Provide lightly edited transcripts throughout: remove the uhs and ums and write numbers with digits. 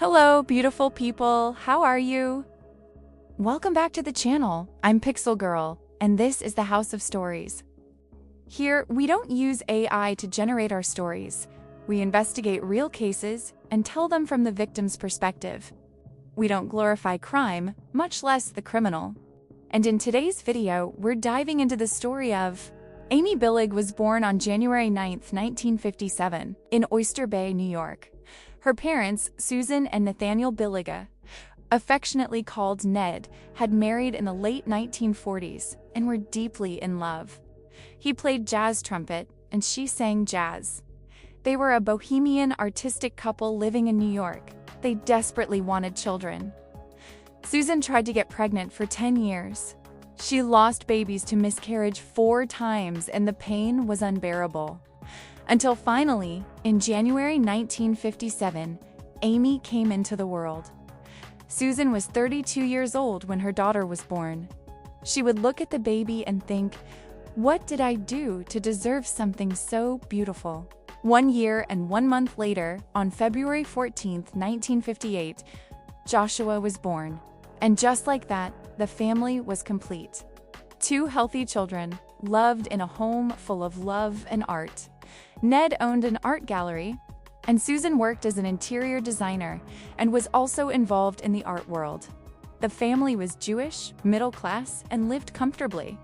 Hello, beautiful people. How are you? Welcome back to the channel. I'm Pixel Girl, and this is the House of Stories. Here, we don't use AI to generate our stories. We investigate real cases and tell them from the victim's perspective. We don't glorify crime, much less the criminal. And in today's video, we're diving into the story of Amy Billig was born on January 9, 1957, in Oyster Bay, New York. Her parents, Susan and Nathaniel Billig, affectionately called Ned, had married in the late 1940s and were deeply in love. He played jazz trumpet, and she sang jazz. They were a bohemian, artistic couple living in New York. They desperately wanted children. Susan tried to get pregnant for 10 years. She lost babies to miscarriage 4 times, and the pain was unbearable. Until finally, in January 1957, Amy came into the world. Susan was 32 years old when her daughter was born. She would look at the baby and think, "What did I do to deserve something so beautiful?" 1 year and 1 month later, on February 14, 1958, Joshua was born. And just like that, the family was complete. 2 healthy children, loved in a home full of love and art. Ned owned an art gallery, and Susan worked as an interior designer and was also involved in the art world. The family was Jewish, middle class, and lived comfortably.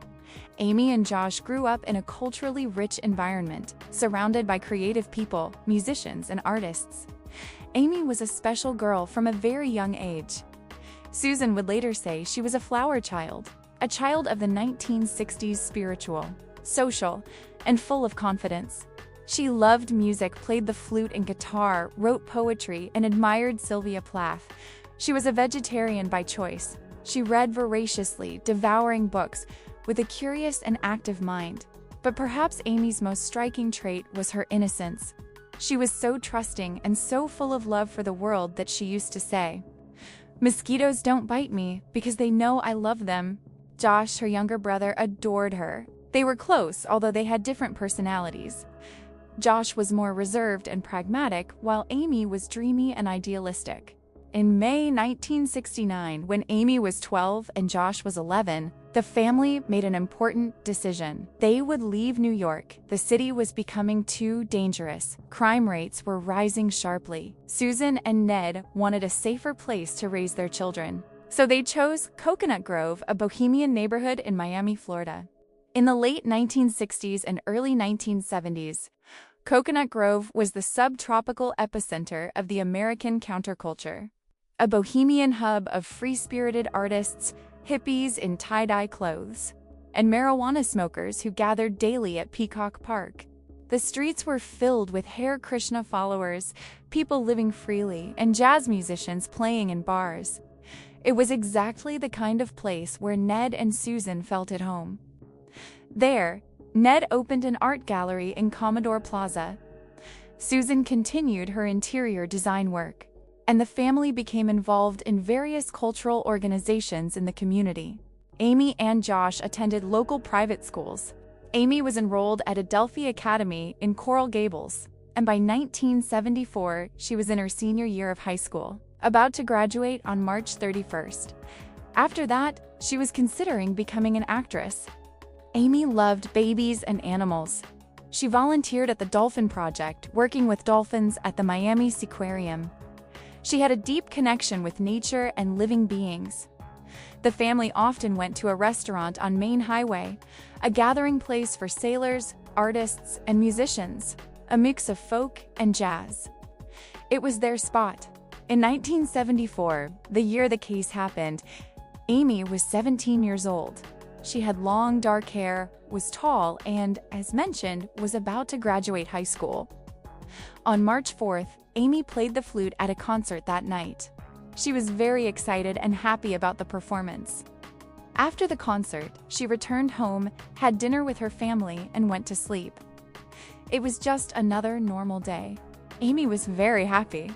Amy and Josh grew up in a culturally rich environment, surrounded by creative people, musicians, and artists. Amy was a special girl from a very young age. Susan would later say she was a flower child, a child of the 1960s, spiritual, social, and full of confidence. She loved music, played the flute and guitar, wrote poetry, and admired Sylvia Plath. She was a vegetarian by choice. She read voraciously, devouring books, with a curious and active mind. But perhaps Amy's most striking trait was her innocence. She was so trusting and so full of love for the world that she used to say, "Mosquitoes don't bite me because they know I love them." Josh, her younger brother, adored her. They were close, although they had different personalities. Josh was more reserved and pragmatic, while Amy was dreamy and idealistic. In May 1969, when Amy was 12 and Josh was 11, the family made an important decision. They would leave New York. The city was becoming too dangerous. Crime rates were rising sharply. Susan and Ned wanted a safer place to raise their children. So they chose Coconut Grove, a bohemian neighborhood in Miami, Florida. In the late 1960s and early 1970s, Coconut Grove was the subtropical epicenter of the American counterculture, a bohemian hub of free-spirited artists, hippies in tie-dye clothes, and marijuana smokers who gathered daily at Peacock Park. The streets were filled with Hare Krishna followers, people living freely, and jazz musicians playing in bars. It was exactly the kind of place where Ned and Susan felt at home. There, Ned opened an art gallery in Commodore Plaza. Susan continued her interior design work, and the family became involved in various cultural organizations in the community. Amy and Josh attended local private schools. Amy was enrolled at Adelphi Academy in Coral Gables, and by 1974, she was in her senior year of high school, about to graduate on March 31st. After that, she was considering becoming an actress. Amy loved babies and animals. She volunteered at the Dolphin Project, working with dolphins at the Miami Seaquarium. She had a deep connection with nature and living beings. The family often went to a restaurant on Main Highway, a gathering place for sailors, artists, and musicians, a mix of folk and jazz. It was their spot. In 1974, the year the case happened, Amy was 17 years old. She had long, dark hair, was tall, and, as mentioned, was about to graduate high school. On March 4th, Amy played the flute at a concert that night. She was very excited and happy about the performance. After the concert, she returned home, had dinner with her family, and went to sleep. It was just another normal day. Amy was very happy.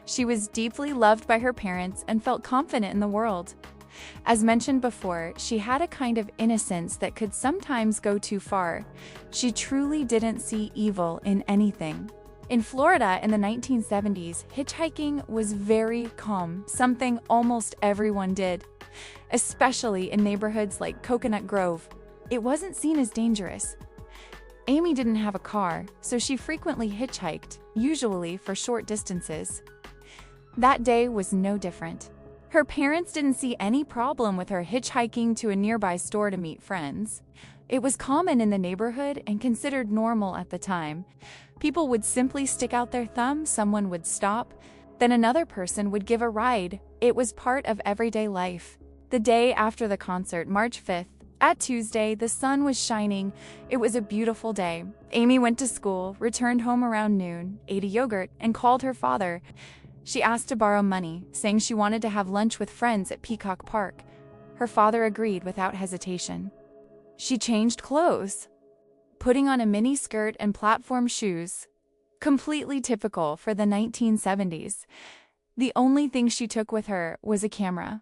She was deeply loved by her parents and felt confident in the world. As mentioned before, she had a kind of innocence that could sometimes go too far. She truly didn't see evil in anything. In Florida in the 1970s, hitchhiking was very common, something almost everyone did, especially in neighborhoods like Coconut Grove. It wasn't seen as dangerous. Amy didn't have a car, so she frequently hitchhiked, usually for short distances. That day was no different. Her parents didn't see any problem with her hitchhiking to a nearby store to meet friends. It was common in the neighborhood and considered normal at the time. People would simply stick out their thumb, someone would stop, then another person would give a ride. It was part of everyday life. The day after the concert, March 5th, at Tuesday, the sun was shining. It was a beautiful day. Amy went to school, returned home around noon, ate a yogurt, and called her father. She asked to borrow money, saying she wanted to have lunch with friends at Peacock Park. Her father agreed without hesitation. She changed clothes, putting on a mini skirt and platform shoes, completely typical for the 1970s. The only thing she took with her was a camera.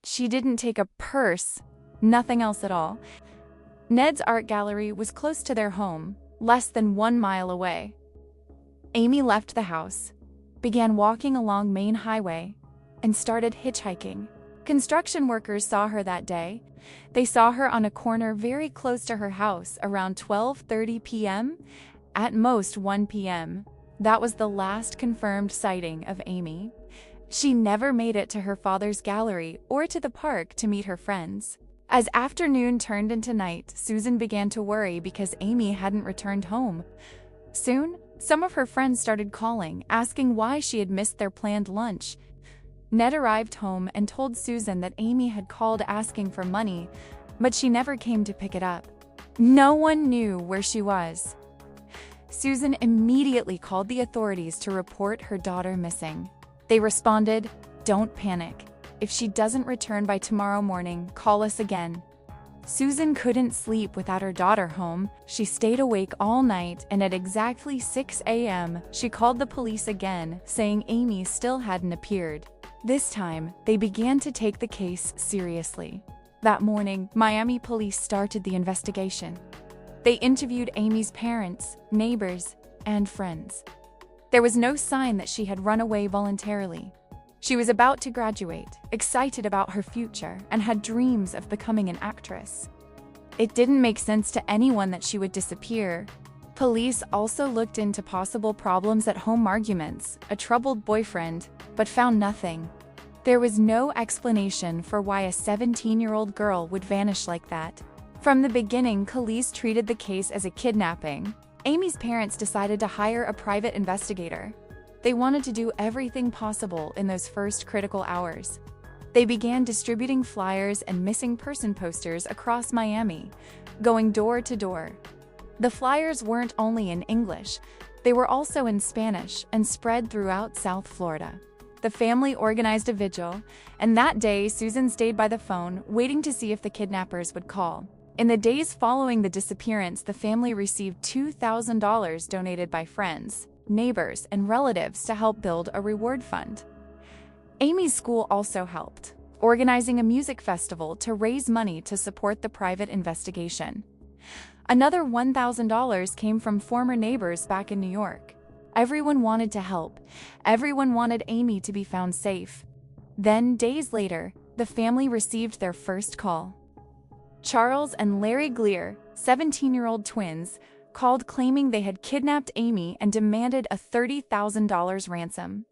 She didn't take a purse, nothing else at all. Ned's art gallery was close to their home, less than 1 mile away. Amy left the house, began walking along Main Highway, and started hitchhiking. Construction workers saw her that day. They saw her on a corner very close to her house around 12:30 p.m., at most 1 p.m. That was the last confirmed sighting of Amy. She never made it to her father's gallery or to the park to meet her friends. As afternoon turned into night, Susan began to worry because Amy hadn't returned home. Soon, some of her friends started calling, asking why she had missed their planned lunch. Ned arrived home and told Susan that Amy had called asking for money, but she never came to pick it up. No one knew where she was. Susan immediately called the authorities to report her daughter missing. They responded, "Don't panic. If she doesn't return by tomorrow morning, call us again." Susan couldn't sleep without her daughter home. She stayed awake all night, and at exactly 6 a.m., she called the police again, saying Amy still hadn't appeared. This time, they began to take the case seriously. That morning, Miami police started the investigation. They interviewed Amy's parents, neighbors, and friends. There was no sign that she had run away voluntarily. She was about to graduate, excited about her future, and had dreams of becoming an actress. It didn't make sense to anyone that she would disappear. Police also looked into possible problems at home, arguments, a troubled boyfriend, but found nothing. There was no explanation for why a 17-year-old girl would vanish like that. From the beginning, police treated the case as a kidnapping. Amy's parents decided to hire a private investigator. They wanted to do everything possible in those first critical hours. They began distributing flyers and missing person posters across Miami, going door to door. The flyers weren't only in English, they were also in Spanish and spread throughout South Florida. The family organized a vigil, and that day Susan stayed by the phone, waiting to see if the kidnappers would call. In the days following the disappearance, the family received $2,000 donated by friends, neighbors, and relatives to help build a reward fund. Amy's school also helped, organizing a music festival to raise money to support the private investigation. Another $1,000 came from former neighbors back in New York. Everyone wanted to help. Everyone wanted Amy to be found safe. Then, days later, the family received their first call. Charles and Larry Glear, 17-year-old twins, called claiming they had kidnapped Amy and demanded a $30,000 ransom.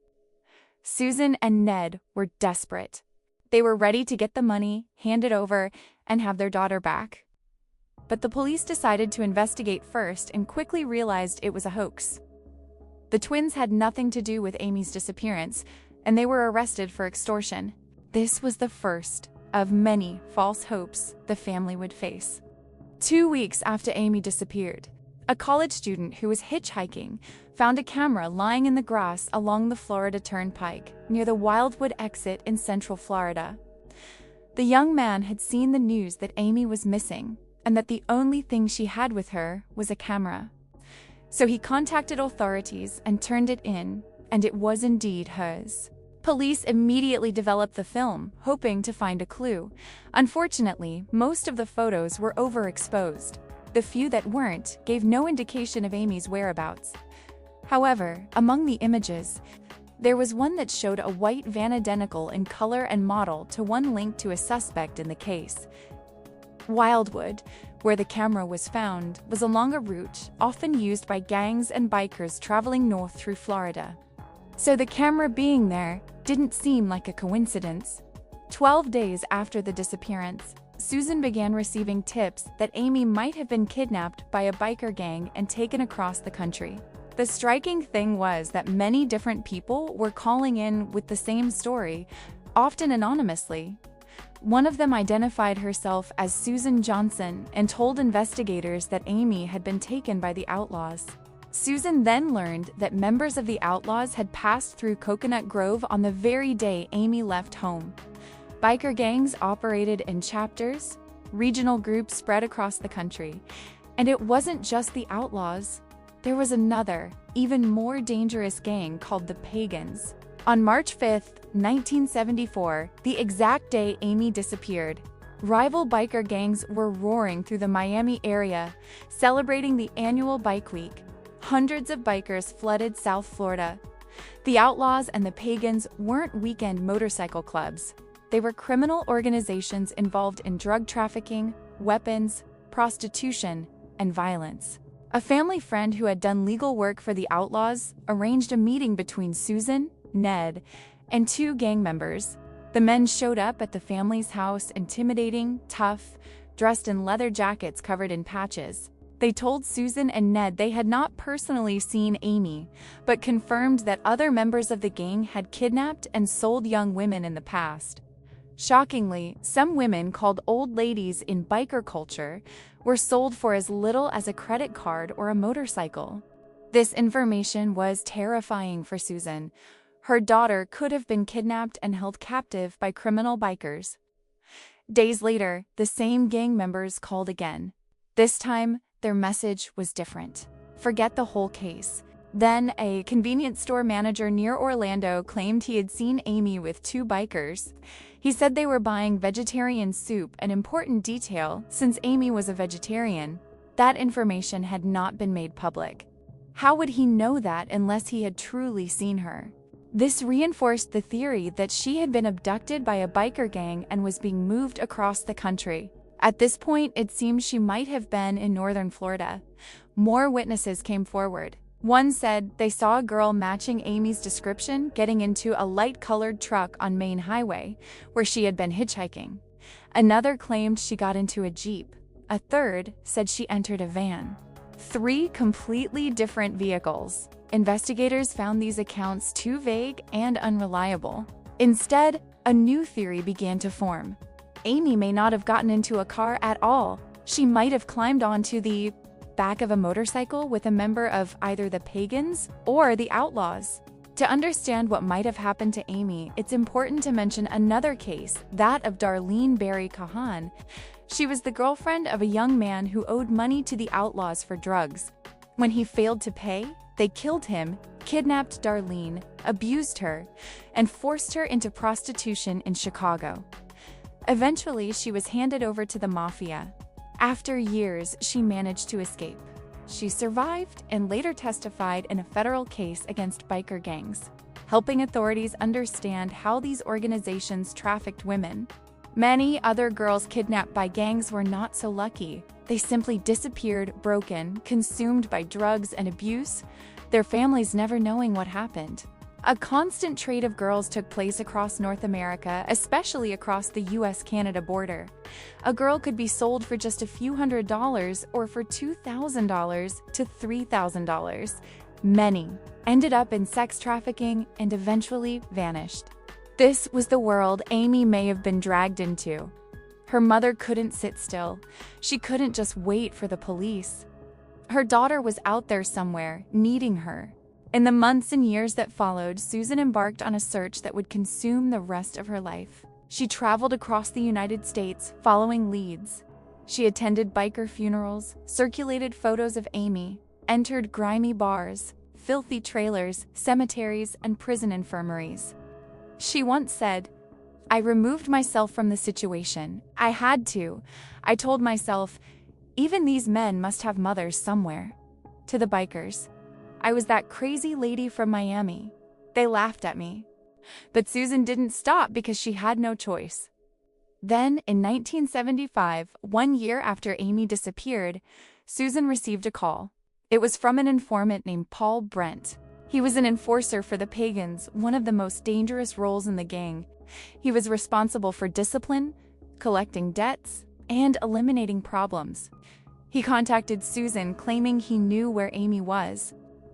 Susan and Ned were desperate. They were ready to get the money, hand it over, and have their daughter back. But the police decided to investigate first and quickly realized it was a hoax. The twins had nothing to do with Amy's disappearance, and they were arrested for extortion. This was the first of many false hopes the family would face. 2 weeks after Amy disappeared, a college student who was hitchhiking found a camera lying in the grass along the Florida Turnpike near the Wildwood exit in Central Florida. The young man had seen the news that Amy was missing and that the only thing she had with her was a camera. So he contacted authorities and turned it in, and it was indeed hers. Police immediately developed the film, hoping to find a clue. Unfortunately, most of the photos were overexposed. The few that weren't gave no indication of Amy's whereabouts. However, among the images, there was one that showed a white van identical in color and model to one linked to a suspect in the case. Wildwood, where the camera was found, was along a route often used by gangs and bikers traveling north through Florida. So the camera being there didn't seem like a coincidence. 12 days after the disappearance, Susan began receiving tips that Amy might have been kidnapped by a biker gang and taken across the country. The striking thing was that many different people were calling in with the same story, often anonymously. One of them identified herself as Susan Johnson and told investigators that Amy had been taken by the Outlaws. Susan then learned that members of the Outlaws had passed through Coconut Grove on the very day Amy left home. Biker gangs operated in chapters, regional groups spread across the country. And it wasn't just the Outlaws. There was another, even more dangerous gang called the Pagans. On March 5, 1974, the exact day Amy disappeared, rival biker gangs were roaring through the Miami area, celebrating the annual Bike Week. Hundreds of bikers flooded South Florida. The Outlaws and the Pagans weren't weekend motorcycle clubs. They were criminal organizations involved in drug trafficking, weapons, prostitution, and violence. A family friend who had done legal work for the Outlaws arranged a meeting between Susan, Ned, and two gang members. The men showed up at the family's house, intimidating, tough, dressed in leather jackets covered in patches. They told Susan and Ned they had not personally seen Amy, but confirmed that other members of the gang had kidnapped and sold young women in the past. Shockingly, some women, called old ladies in biker culture, were sold for as little as a credit card or a motorcycle. This information was terrifying for Susan. Her daughter could have been kidnapped and held captive by criminal bikers. Days later, the same gang members called again. This time, their message was different. Forget the whole case. Then, a convenience store manager near Orlando claimed he had seen Amy with two bikers. He said they were buying vegetarian soup, an important detail since Amy was a vegetarian. That information had not been made public. How would he know that unless he had truly seen her? This reinforced the theory that she had been abducted by a biker gang and was being moved across the country. At this point, it seemed she might have been in northern Florida. More witnesses came forward. One said they saw a girl matching Amy's description getting into a light-colored truck on Main Highway, where she had been hitchhiking. Another claimed she got into a Jeep. A third said she entered a van. 3 completely different vehicles. Investigators found these accounts too vague and unreliable. Instead, a new theory began to form. Amy may not have gotten into a car at all. She might have climbed onto the back of a motorcycle with a member of either the Pagans or the Outlaws. To understand what might have happened to Amy, it's important to mention another case, that of Darlene Barry Kahan. She was the girlfriend of a young man who owed money to the Outlaws for drugs. When he failed to pay, they killed him, kidnapped Darlene, abused her, and forced her into prostitution in Chicago. Eventually, she was handed over to the mafia. After years, she managed to escape. She survived and later testified in a federal case against biker gangs, helping authorities understand how these organizations trafficked women. Many other girls kidnapped by gangs were not so lucky. They simply disappeared, broken, consumed by drugs and abuse, their families never knowing what happened. A constant trade of girls took place across North America, especially across the US-Canada border. A girl could be sold for just a few $100s or for $2,000 to $3,000. Many ended up in sex trafficking and eventually vanished. This was the world Amy may have been dragged into. Her mother couldn't sit still. She couldn't just wait for the police. Her daughter was out there somewhere, needing her. In the months and years that followed, Susan embarked on a search that would consume the rest of her life. She traveled across the United States, following leads. She attended biker funerals, circulated photos of Amy, entered grimy bars, filthy trailers, cemeteries, and prison infirmaries. She once said, "I removed myself from the situation. I had to. I told myself, even these men must have mothers somewhere." To the bikers, I was that crazy lady from Miami. They laughed at me. But Susan didn't stop because she had no choice. Then, in 1975, 1 year after Amy disappeared, Susan received a call. It was from an informant named Paul Brent. He was an enforcer for the Pagans, one of the most dangerous roles in the gang. He was responsible for discipline, collecting debts, and eliminating problems. He contacted Susan, claiming he knew where Amy was.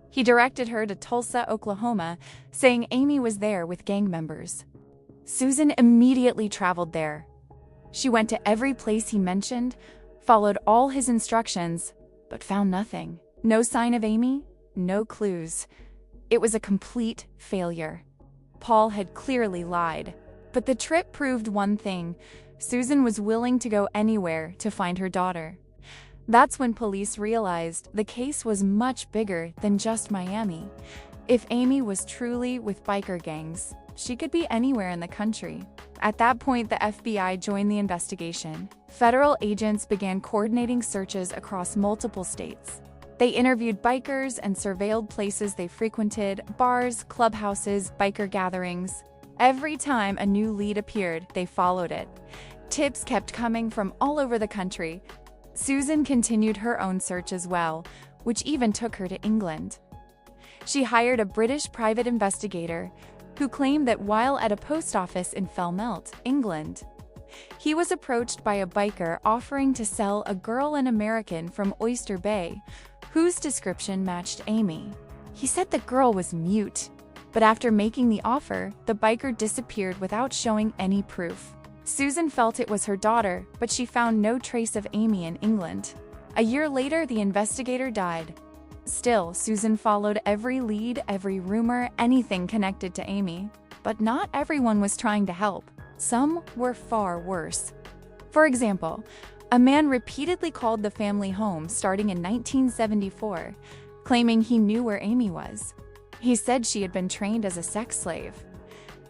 He directed her to Tulsa, Oklahoma, saying Amy was there with gang members. Susan immediately traveled there. She went to every place he mentioned, followed all his instructions, but found nothing. No sign of Amy, no clues. It was a complete failure. Paul had clearly lied. But the trip proved one thing: Susan was willing to go anywhere to find her daughter. That's when police realized the case was much bigger than just Miami. If Amy was truly with biker gangs, she could be anywhere in the country. At that point, the FBI joined the investigation. Federal agents began coordinating searches across multiple states. They interviewed bikers and surveilled places they frequented: bars, clubhouses, biker gatherings. Every time a new lead appeared, they followed it. Tips kept coming from all over the country. Susan continued her own search as well, which even took her to England. She hired a British private investigator who claimed that while at a post office in Falmouth, England, he was approached by a biker offering to sell a girl, an American from Oyster Bay, whose description matched Amy. He said the girl was mute, but after making the offer, the biker disappeared without showing any proof. Susan felt it was her daughter, but she found no trace of Amy in England. A year later, the investigator died. Still, Susan followed every lead, every rumor, anything connected to Amy. But not everyone was trying to help. Some were far worse. For example, a man repeatedly called the family home starting in 1974, claiming he knew where Amy was. He said she had been trained as a sex slave.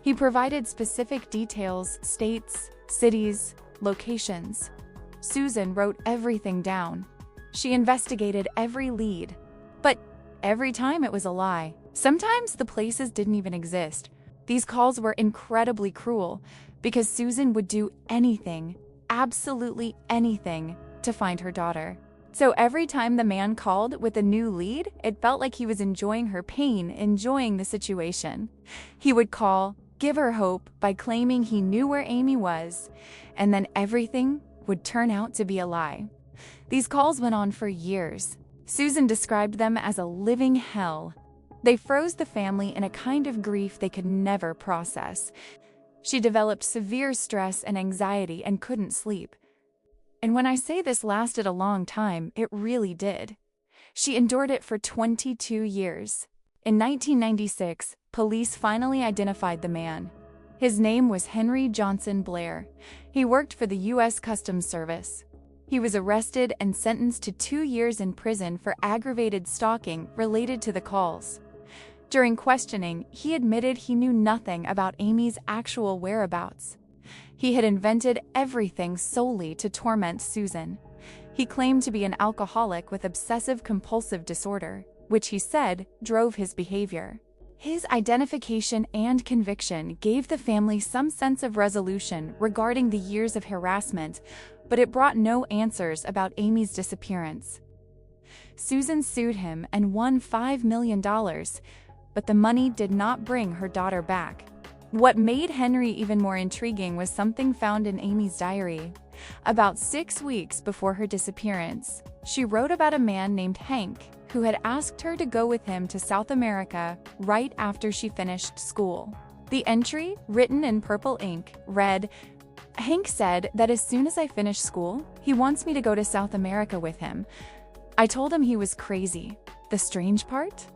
He provided specific details: states, cities, locations. Susan wrote everything down. She investigated every lead. But every time it was a lie. Sometimes the places didn't even exist. These calls were incredibly cruel because Susan would do anything, absolutely anything, to find her daughter. So every time the man called with a new lead, it felt like he was enjoying her pain, enjoying the situation. He would call, give her hope by claiming he knew where Amy was, and then everything would turn out to be a lie. These calls went on for years. Susan described them as a living hell. They froze the family in a kind of grief they could never process. She developed severe stress and anxiety and couldn't sleep. And when I say this lasted a long time, it really did. She endured it for 22 years. In 1996, police finally identified the man. His name was Henry Johnson Blair. He worked for the U.S. Customs Service. He was arrested and sentenced to 2 years in prison for aggravated stalking related to the calls. During questioning, he admitted he knew nothing about Amy's actual whereabouts. He had invented everything solely to torment Susan. He claimed to be an alcoholic with obsessive-compulsive disorder, which he said drove his behavior. His identification and conviction gave the family some sense of resolution regarding the years of harassment, but it brought no answers about Amy's disappearance. Susan sued him and won $5 million, but the money did not bring her daughter back. What made Henry even more intriguing was something found in Amy's diary. About 6 weeks before her disappearance, she wrote about a man named Hank who had asked her to go with him to South America right after she finished school. The entry, written in purple ink, read, "Hank said that as soon as I finish school, he wants me to go to South America with him. I told him he was crazy. The strange part?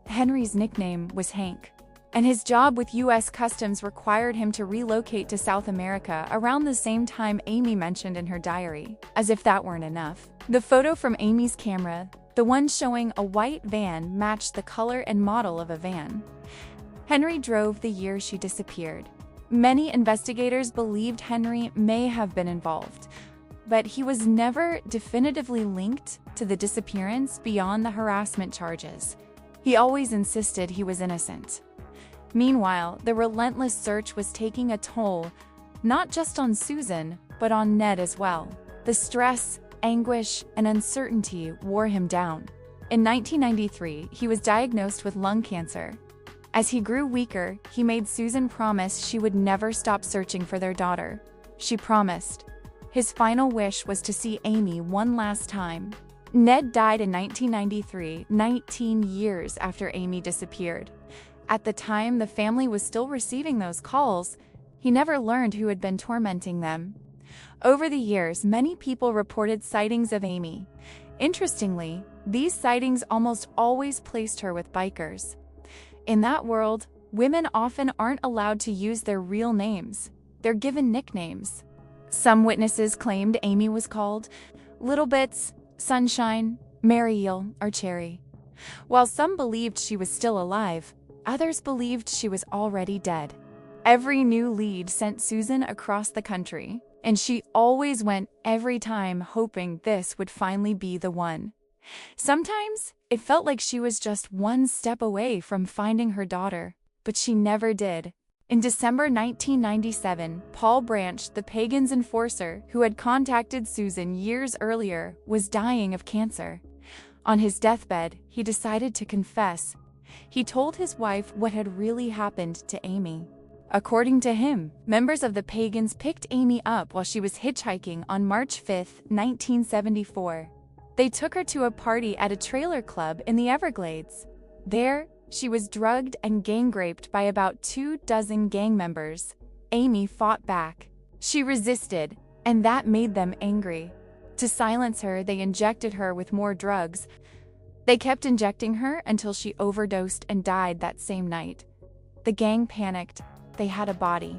Henry's nickname was Hank, and his job with U.S. Customs required him to relocate to South America around the same time Amy mentioned in her diary. As if that weren't enough, the photo from Amy's camera, the one showing a white van, matched the color and model of a van Henry drove the year she disappeared. Many investigators believed Henry may have been involved, but he was never definitively linked to the disappearance beyond the harassment charges. He always insisted he was innocent. Meanwhile, the relentless search was taking a toll, not just on Susan, but on Ned as well. The stress, anguish, and uncertainty wore him down. In 1993, he was diagnosed with lung cancer. As he grew weaker, he made Susan promise she would never stop searching for their daughter. She promised. His final wish was to see Amy one last time. Ned died in 1993, 19 years after Amy disappeared. At the time the family was still receiving those calls, he never learned who had been tormenting them. Over the years, many people reported sightings of Amy. Interestingly, these sightings almost always placed her with bikers. In that world, women often aren't allowed to use their real names. They're given nicknames. Some witnesses claimed Amy was called Little Bits, Sunshine, Mary Eel, or Cherry. While some believed she was still alive, others believed she was already dead. Every new lead sent Susan across the country, and she always went every time hoping this would finally be the one. Sometimes it felt like she was just one step away from finding her daughter, but she never did. In December 1997, Paul Branch, the Pagans enforcer who had contacted Susan years earlier, was dying of cancer. On his deathbed, he decided to confess. He told his wife what had really happened to Amy. According to him, members of the Pagans picked Amy up while she was hitchhiking on March 5, 1974. They took her to a party at a trailer club in the Everglades. There, she was drugged and gang-raped by about 24 gang members. Amy fought back. She resisted, and that made them angry. To silence her, they injected her with more drugs. They kept injecting her until she overdosed and died that same night. The gang panicked. They had a body.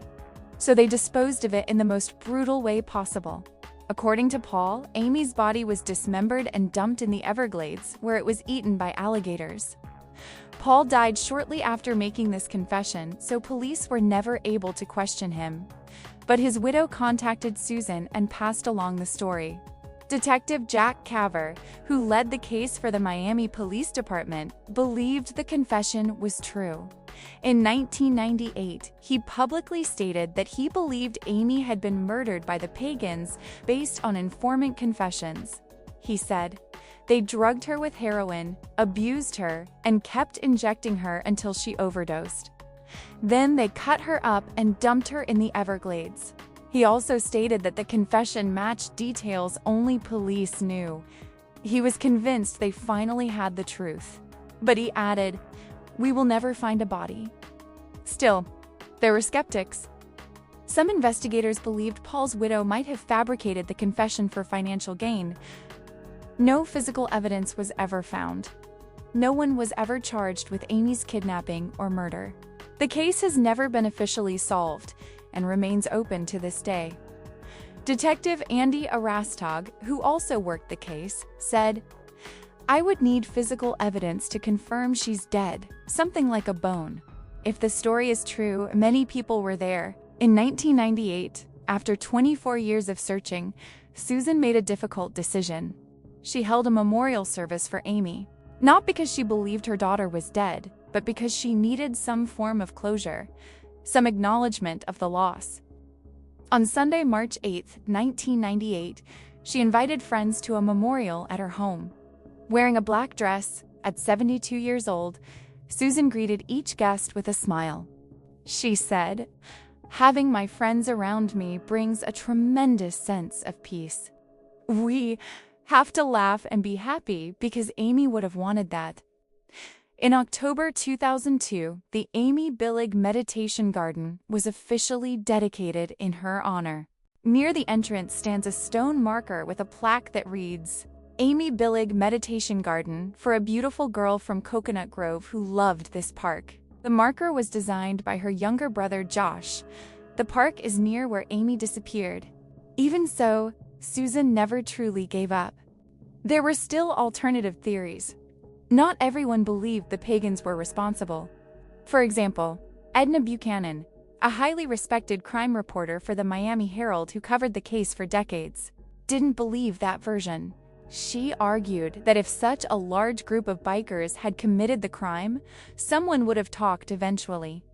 So they disposed of it in the most brutal way possible. According to Paul, Amy's body was dismembered and dumped in the Everglades, where it was eaten by alligators. Paul died shortly after making this confession, so police were never able to question him. But his widow contacted Susan and passed along the story. Detective Jack Caver, who led the case for the Miami Police Department, believed the confession was true. In 1998, he publicly stated that he believed Amy had been murdered by the Pagans based on informant confessions. He said, "They drugged her with heroin, abused her, and kept injecting her until she overdosed. Then they cut her up and dumped her in the Everglades." He also stated that the confession matched details only police knew. He was convinced they finally had the truth. But he added, "We will never find a body." Still, there were skeptics. Some investigators believed Paul's widow might have fabricated the confession for financial gain. No physical evidence was ever found. No one was ever charged with Amy's kidnapping or murder. The case has never been officially solved and remains open to this day. Detective Andy Arastog, who also worked the case, said, "I would need physical evidence to confirm she's dead, something like a bone. If the story is true, many people were there." In 1998, after 24 years of searching, Susan made a difficult decision. She held a memorial service for Amy, not because she believed her daughter was dead, but because she needed some form of closure, some acknowledgement of the loss. On Sunday, March 8, 1998, she invited friends to a memorial at her home. Wearing a black dress, at 72 years old, Susan greeted each guest with a smile. She said, "Having my friends around me brings a tremendous sense of peace. We have to laugh and be happy because Amy would have wanted that." In October 2002, the Amy Billig Meditation Garden was officially dedicated in her honor. Near the entrance stands a stone marker with a plaque that reads, "Amy Billig Meditation Garden for a beautiful girl from Coconut Grove who loved this park." The marker was designed by her younger brother Josh. The park is near where Amy disappeared. Even so, Susan never truly gave up. There were still alternative theories. Not everyone believed the Pagans were responsible. For example, Edna Buchanan, a highly respected crime reporter for the Miami Herald who covered the case for decades, didn't believe that version. She argued that if such a large group of bikers had committed the crime, someone would have talked eventually.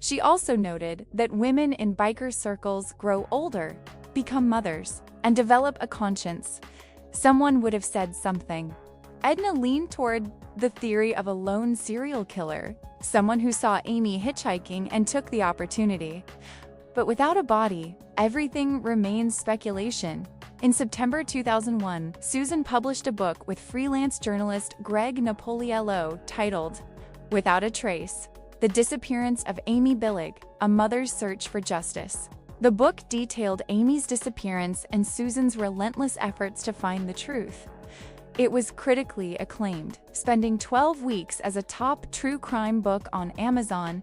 She also noted that women in biker circles grow older, become mothers, and develop a conscience. Someone would have said something. Edna leaned toward the theory of a lone serial killer, someone who saw Amy hitchhiking and took the opportunity. But without a body, everything remains speculation. In September 2001, Susan published a book with freelance journalist Greg Napoliello titled, "Without a Trace: The Disappearance of Amy Billig, A Mother's Search for Justice." The book detailed Amy's disappearance and Susan's relentless efforts to find the truth. It was critically acclaimed, spending 12 weeks as a top true crime book on Amazon,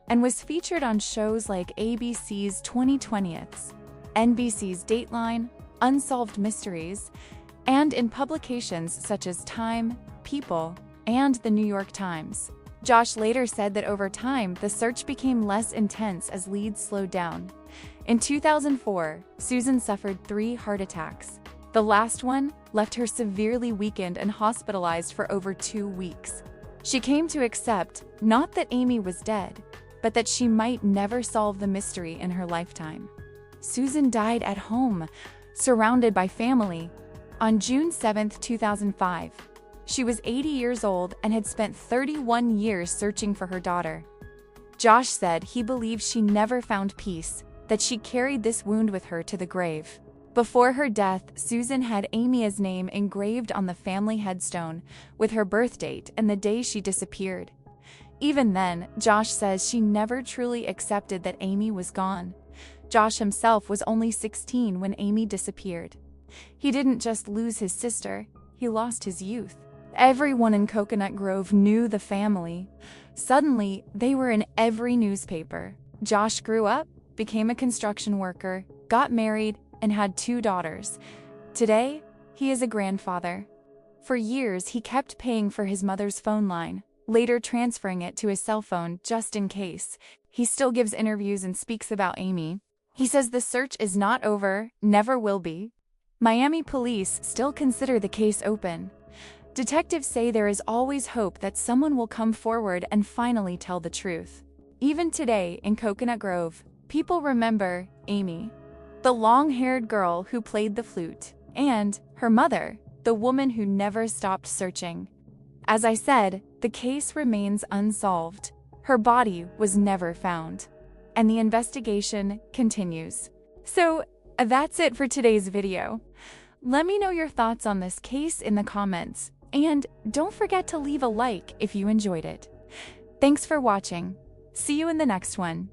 and was featured on shows like ABC's 20/20ths, NBC's Dateline, Unsolved Mysteries, and in publications such as Time, People, and the New York Times. Josh later said that over time, the search became less intense as leads slowed down. In 2004, Susan suffered 3 heart attacks. The last one left her severely weakened and hospitalized for over 2 weeks. She came to accept not that Amy was dead, but that she might never solve the mystery in her lifetime. Susan died at home, surrounded by family, on June 7, 2005. She was 80 years old and had spent 31 years searching for her daughter. Josh said he believes she never found peace, that she carried this wound with her to the grave. Before her death, Susan had Amy's name engraved on the family headstone, with her birth date and the day she disappeared. Even then, Josh says she never truly accepted that Amy was gone. Josh himself was only 16 when Amy disappeared. He didn't just lose his sister, he lost his youth. Everyone in Coconut Grove knew the family. Suddenly, they were in every newspaper. Josh grew up, became a construction worker, got married, and had 2 daughters. Today, he is a grandfather. For years, he kept paying for his mother's phone line, later transferring it to his cell phone just in case. He still gives interviews and speaks about Amy. He says the search is not over, never will be. Miami police still consider the case open. Detectives say there is always hope that someone will come forward and finally tell the truth. Even today in Coconut Grove, people remember Amy, the long-haired girl who played the flute, and her mother, the woman who never stopped searching. As I said, the case remains unsolved. Her body was never found, and the investigation continues. So that's it for today's video. Let me know your thoughts on this case in the comments, and don't forget to leave a like if you enjoyed it. Thanks for watching. See you in the next one.